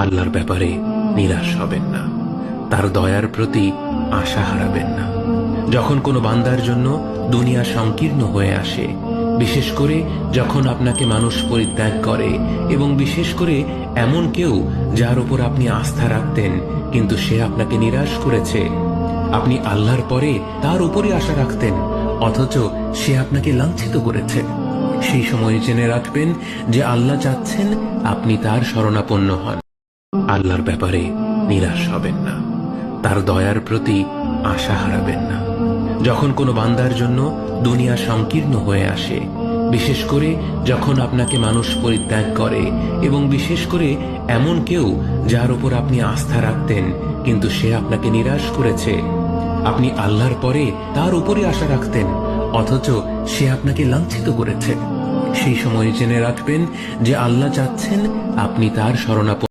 আল্লাহর ব্যাপারে নিরাশ হবেন না, তার দয়ার প্রতি আশা হারাবেন না। যখন কোনো বান্দার জন্য দুনিয়া সংকীর্ণ হয়ে আসে, বিশেষ করে যখন আপনাকে মানুষ পরিত্যাগ করে, এবং বিশেষ করে এমন কেউ যার উপর আপনি আস্থা রাখতেন কিন্তু সে আপনাকে নিরাশ করেছে, আপনি আল্লাহর পরে তার উপরে আশা রাখতেন অথচ সে আপনাকে লাঞ্ছিত করেছে, সেই সময় জেনে রাখবেন যে আল্লাহ চাচ্ছেন আপনি তার শরণাপন্ন হন। আল্লাহর ব্যাপারে নিরাশ হবেন না, তার দয়ার প্রতি আশা হারাবেন না। যখন কোনো বান্দার জন্য দুনিয়া সংকীর্ণ হয়ে আসে, বিশেষ করে যখন আপনাকে মানুষ পরিত্যাগ করে, এবং বিশেষ করে এমন কেউ যার উপর আপনি আস্থা রাখতেন কিন্তু সে আপনাকে নিরাশ করেছে, আপনি আল্লাহর পরে তার উপরে আশা রাখতেন অথচ সে আপনাকে লাঞ্ছিত করেছে, সেই সময় জেনে রাখবেন যে আল্লাহ চাচ্ছেন আপনি তার শরণাপন্ন